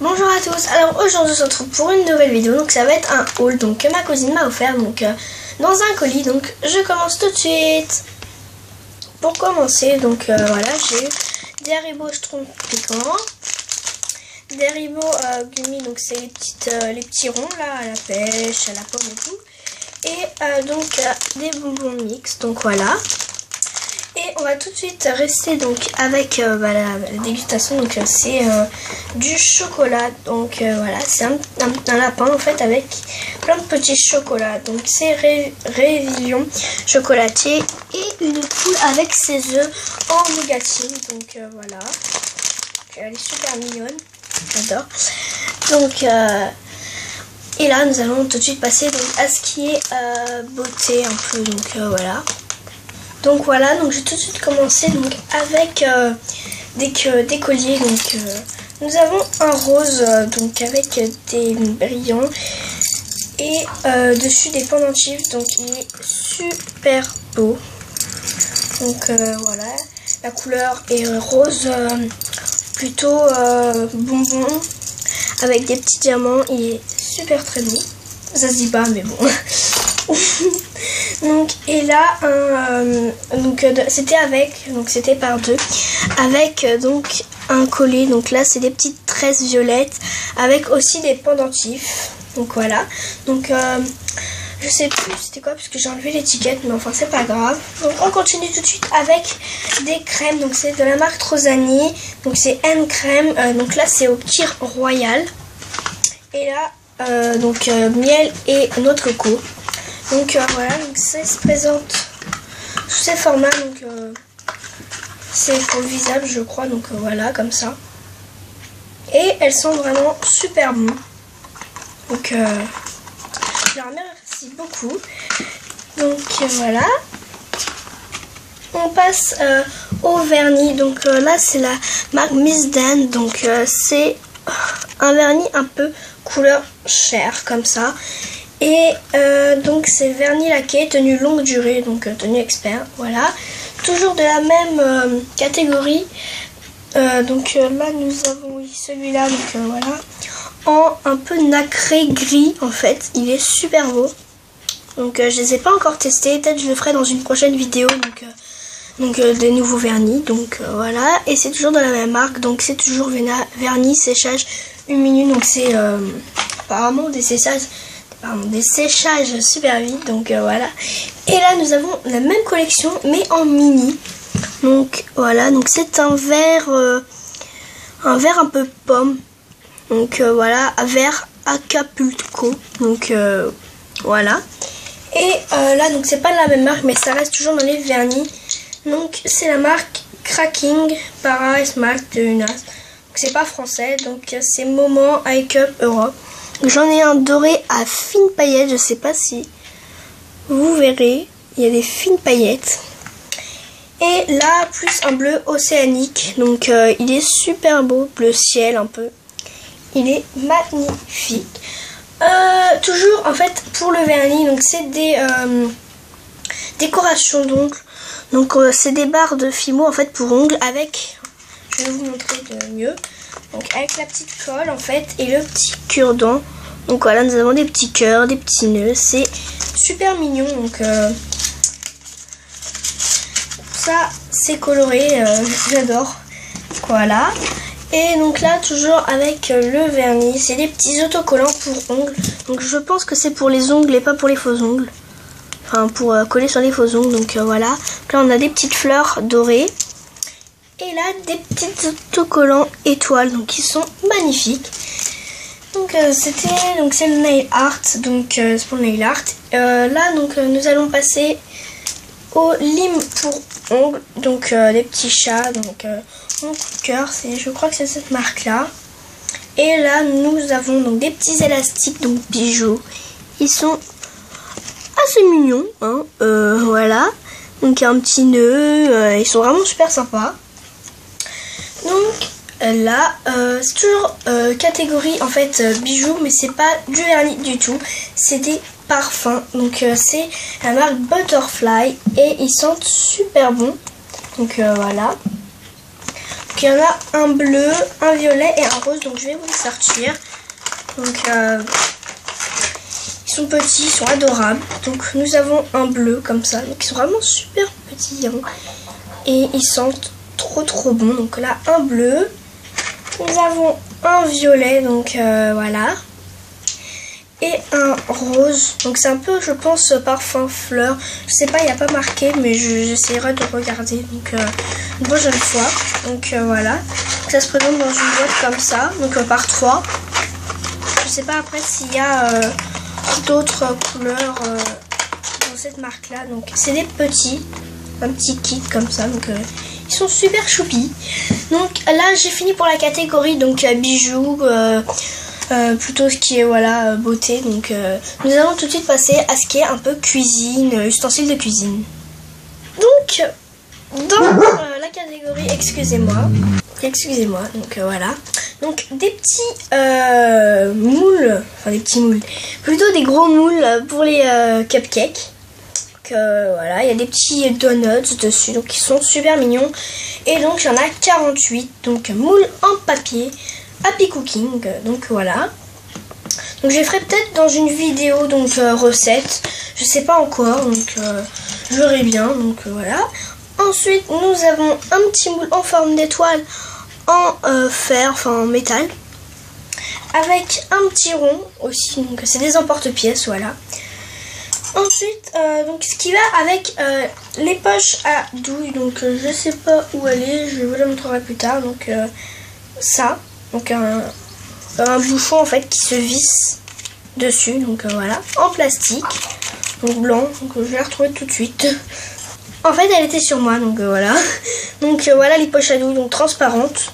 Bonjour à tous, alors aujourd'hui on se retrouve pour une nouvelle vidéo, donc ça va être un haul donc, que ma cousine m'a offert dans un colis, donc je commence tout de suite. Pour commencer, voilà, j'ai eu des Haribo Schtroumpfs piquants, des Haribo gummy, donc c'est les petits ronds là, à la pêche, à la pomme et tout, et des bonbons mix, donc voilà. Et on va tout de suite rester donc avec la dégustation, donc c'est du chocolat, donc voilà, c'est un lapin en fait avec plein de petits chocolats, donc c'est Révision chocolatier et une poule avec ses œufs en nougatine, donc voilà, elle est super mignonne, j'adore. Donc et là nous allons tout de suite passer donc à ce qui est beauté un peu, donc voilà. Donc voilà, donc j'ai tout de suite commencé donc avec des colliers. Donc nous avons un rose donc avec des brillants et dessus des pendentifs, donc il est super beau. Donc voilà, la couleur est rose plutôt bonbon avec des petits diamants, il est super très beau. Ça se dit pas mais bon. Donc et là c'était par deux avec donc un collier, donc là c'est des petites tresses violettes avec aussi des pendentifs, donc voilà. Donc je sais plus c'était quoi parce que j'ai enlevé l'étiquette, mais enfin c'est pas grave. Donc on continue tout de suite avec des crèmes, donc c'est de la marque Trozani, donc c'est N crème, donc là c'est au Kir Royal et là miel et noix de coco. Donc voilà, donc ça se présente sous ces formats, donc c'est pour le visage je crois, donc voilà comme ça. Et elles sont vraiment super bonnes. Donc je leur remercie beaucoup. Donc voilà. On passe au vernis, donc là c'est la marque Miss Dan, donc c'est un vernis un peu couleur chair comme ça. Et donc c'est vernis laqué, tenue longue durée, donc tenue expert, voilà. Toujours de la même catégorie. Donc là nous avons celui-là, donc voilà. En un peu nacré gris en fait, il est super beau. Donc je les ai pas encore testés, peut-être je le ferai dans une prochaine vidéo, donc des nouveaux vernis, donc voilà. Et c'est toujours de la même marque, donc c'est toujours vernis séchage 1 minute, donc c'est apparemment des séchages super vite, donc voilà. Et là nous avons la même collection mais en mini, donc voilà, donc c'est un verre un peu pomme, donc voilà, vert Acapulco, donc voilà. Et là donc c'est pas la même marque mais ça reste toujours dans les vernis, donc c'est la marque Cracking Para Esmalte de Unas, donc c'est pas français, donc c'est Moment Eye Up Europe. J'en ai un doré à fines paillettes, je sais pas si vous verrez, il y a des fines paillettes. Et là, plus un bleu océanique, donc il est super beau, bleu ciel un peu. Il est magnifique. Toujours en fait pour le vernis, donc c'est des décorations d'ongles. Donc c'est des barres de Fimo en fait pour ongles avec, je vais vous montrer de mieux. Donc avec la petite colle en fait et le petit cure-dent. Donc voilà, nous avons des petits cœurs, des petits nœuds, c'est super mignon. Donc ça c'est coloré, j'adore. Voilà. Et donc là toujours avec le vernis, c'est des petits autocollants pour ongles. Donc je pense que c'est pour les ongles et pas pour les faux ongles. Enfin pour coller sur les faux ongles. Donc voilà. Donc là on a des petites fleurs dorées. Et là des petits autocollants étoiles, donc qui sont magnifiques. Donc c'est le nail art, donc c'est pour le nail art. Là donc nous allons passer au lime pour ongles, donc des petits chats, donc mon coup de cœur, je crois que c'est cette marque là. Et là nous avons donc des petits élastiques, donc bijoux. Ils sont assez mignons, hein, voilà. Donc il y a un petit nœud, ils sont vraiment super sympas. Donc là c'est toujours catégorie en fait bijoux, mais c'est pas du vernis du tout, c'est des parfums. Donc c'est la marque Butterfly et ils sentent super bon. Donc voilà. il y en a un bleu, un violet et un rose. Donc je vais vous les sortir. Donc ils sont petits, ils sont adorables. Donc nous avons un bleu comme ça. Donc ils sont vraiment super petits. Hein. Et ils sentent trop bon. Donc là un bleu. Nous avons un violet. Donc voilà. Et un rose. Donc c'est un peu, je pense, parfum fleur. Je sais pas, il n'y a pas marqué, mais j'essaierai de regarder. Donc une prochaine fois. Donc voilà. Donc, ça se présente dans une boîte comme ça. Donc par 3. Je sais pas après s'il y a d'autres couleurs dans cette marque là. Donc c'est des petits. Un petit kit comme ça. Donc ils sont super choupis. Donc là j'ai fini pour la catégorie donc bijoux. Plutôt ce qui est voilà beauté. Donc nous allons tout de suite passer à ce qui est un peu cuisine, ustensiles de cuisine. Donc dans la catégorie excusez-moi, donc voilà. Donc des petits moules, enfin des petits moules, plutôt des gros moules pour les cupcakes. Donc voilà, il y a des petits donuts dessus, donc ils sont super mignons. Et donc il y en a 48, donc moules en papier. Happy Cooking, donc voilà. Donc je les ferai peut-être dans une vidéo donc recette, je sais pas encore, donc je verrai bien, donc voilà. Ensuite nous avons un petit moule en forme d'étoile en fer, enfin en métal, avec un petit rond aussi, donc c'est des emporte-pièces, voilà. Ensuite donc ce qui va avec les poches à douille, donc je sais pas où elle est, je vous la montrerai plus tard, donc ça. Donc un bouchon en fait qui se visse dessus, donc voilà, en plastique, donc blanc, donc je vais la retrouver tout de suite. En fait elle était sur moi, donc voilà. Donc voilà les poches à douille, donc transparentes.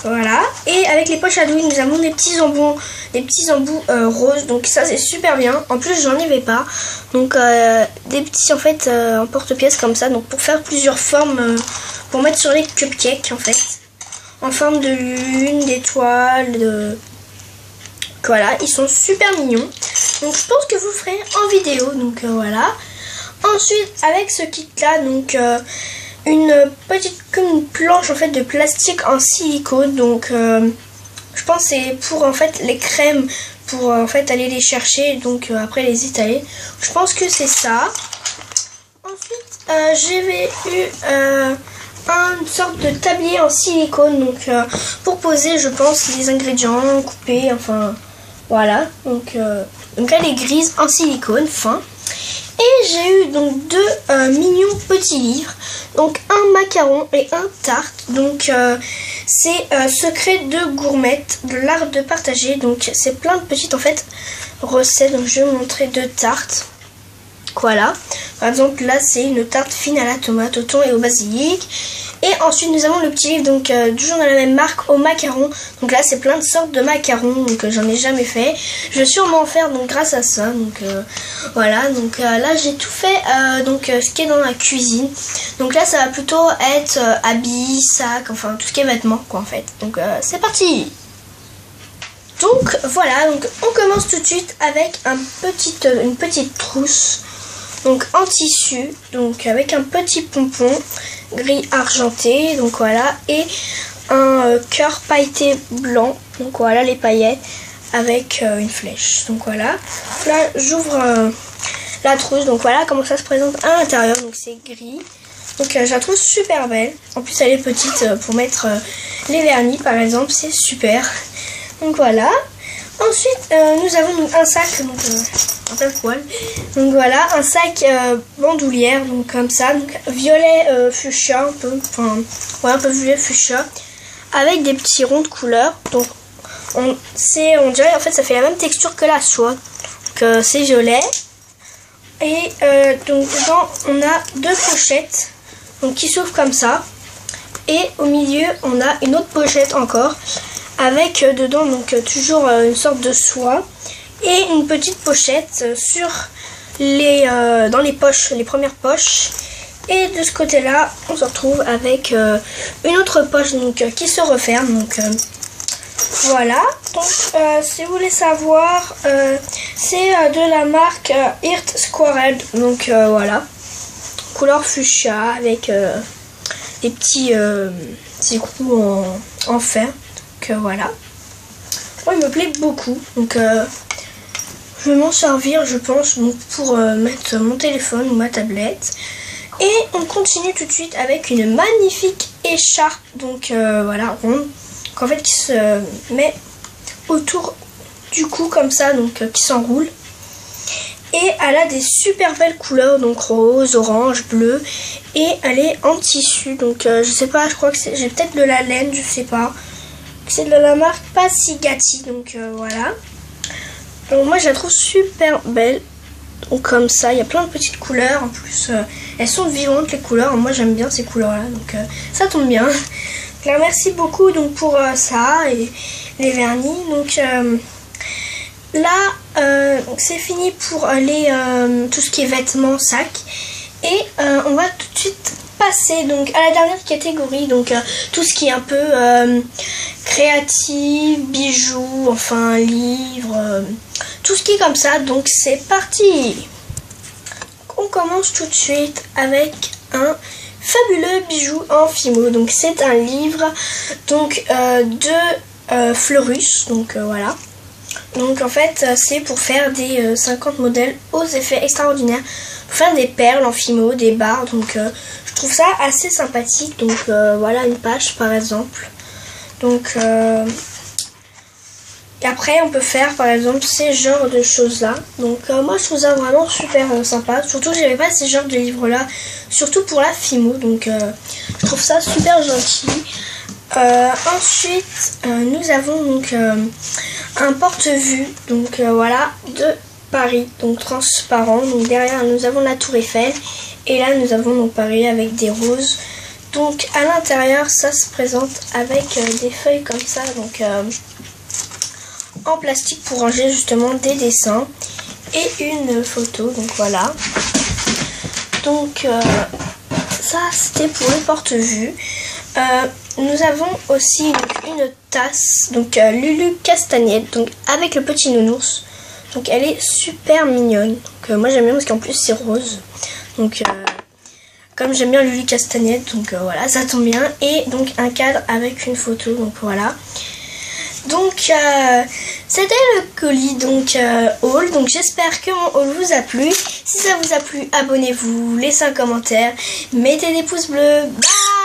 Voilà. Et avec les poches à douille nous avons des petits embouts roses, donc ça c'est super bien. En plus j'en avais pas. Donc des petits en fait en porte-pièces comme ça, donc pour faire plusieurs formes, pour mettre sur les cupcakes en fait. En forme de lune, d'étoile, de... Voilà, ils sont super mignons. Donc je pense que vous ferez en vidéo, donc voilà. Ensuite, avec ce kit là, donc une petite planche en fait de plastique en silicone. Donc je pense que c'est pour en fait les crèmes, pour en fait aller les chercher, donc après les étaler. Je pense que c'est ça. Ensuite, j'avais eu... une sorte de tablier en silicone, donc pour poser je pense les ingrédients coupés, enfin voilà, donc elle est grise en silicone fin. Et j'ai eu donc deux mignons petits livres, donc un macaron et un tarte, donc c'est secret de gourmette, de l'art de partager, donc c'est plein de petites en fait recettes. Donc je vais vous montrer deux tartes. Voilà, par exemple là c'est une tarte fine à la tomate, au thon et au basilic. Et ensuite nous avons le petit livre, donc toujours dans la même marque, au macaron. Donc là c'est plein de sortes de macarons, donc j'en ai jamais fait. Je vais sûrement en faire donc grâce à ça. Donc voilà, donc là j'ai tout fait, donc ce qui est dans la cuisine. Donc là ça va plutôt être habits, sacs, enfin tout ce qui est vêtements quoi en fait. Donc c'est parti. Donc voilà, donc on commence tout de suite avec une petite trousse. Donc en tissu, donc avec un petit pompon gris argenté, donc voilà, et un cœur pailleté blanc, donc voilà les paillettes avec une flèche. Donc voilà, là j'ouvre la trousse, donc voilà comment ça se présente à l'intérieur, donc c'est gris. Donc je la trouve super belle, en plus elle est petite pour mettre les vernis par exemple, c'est super. Donc voilà. Ensuite, nous avons un sac, donc un peu poil. Donc voilà, un sac bandoulière, donc comme ça, donc violet fuchsia, un peu, enfin, ouais, un peu violet fuchsia, avec des petits ronds de couleur. Donc on dirait en fait ça fait la même texture que la soie. Donc c'est violet. Et donc dedans on a deux pochettes, donc qui s'ouvrent comme ça. Et au milieu on a une autre pochette encore, avec dedans donc toujours une sorte de soie et une petite pochette sur dans les poches, les premières poches. Et de ce côté là on se retrouve avec une autre poche donc qui se referme. Donc voilà, donc si vous voulez savoir, c'est de la marque Heart Squared, donc voilà, couleur fuchsia avec des petits petits coups en fer. Donc voilà. Moi, il me plaît beaucoup. Donc je vais m'en servir, je pense, donc, pour mettre mon téléphone ou ma tablette. Et on continue tout de suite avec une magnifique écharpe, donc voilà, ronde, qu'en fait qui se met autour du cou comme ça, donc qui s'enroule. Et elle a des super belles couleurs, donc rose, orange, bleu. Et elle est en tissu, donc je sais pas, je crois que j'ai peut-être de la laine, je sais pas. C'est de la marque Passigati, donc voilà. Donc moi je la trouve super belle. Donc comme ça, il y a plein de petites couleurs. En plus, elles sont vivantes les couleurs. Moi j'aime bien ces couleurs-là, donc ça tombe bien. Donc, merci beaucoup donc pour ça et les vernis. Donc là, c'est fini pour tout ce qui est vêtements, sacs. Et on va tout de suite passer donc à la dernière catégorie, donc tout ce qui est un peu créatif, bijoux, enfin livres, tout ce qui est comme ça. Donc c'est parti. On commence tout de suite avec un fabuleux bijou en Fimo. Donc c'est un livre donc de Fleurus, donc voilà. Donc en fait c'est pour faire des 50 modèles aux effets extraordinaires, pour faire des perles en Fimo, des barres. Donc je trouve ça assez sympathique. Donc voilà une page par exemple. Donc et après on peut faire par exemple ces genres de choses là. Donc moi je trouve ça vraiment super sympa. Surtout que j'avais pas ces genres de livres là, surtout pour la Fimo. Donc je trouve ça super gentil. Ensuite nous avons donc un porte-vue, donc voilà, de Paris, donc transparent. Donc derrière nous avons la tour Eiffel et là nous avons donc Paris avec des roses. Donc à l'intérieur ça se présente avec des feuilles comme ça, donc en plastique pour ranger justement des dessins et une photo. Donc voilà, donc ça c'était pour le porte-vue. Nous avons aussi une tasse, donc Lulu Castagnette, donc avec le petit nounours. Donc elle est super mignonne. Donc moi j'aime bien parce qu'en plus c'est rose. Donc comme j'aime bien Lulu Castagnette, donc voilà, ça tombe bien. Et donc un cadre avec une photo, donc voilà. Donc c'était le colis donc haul. Donc j'espère que mon haul vous a plu. Si ça vous a plu, abonnez-vous, laissez un commentaire, mettez des pouces bleus. Bye!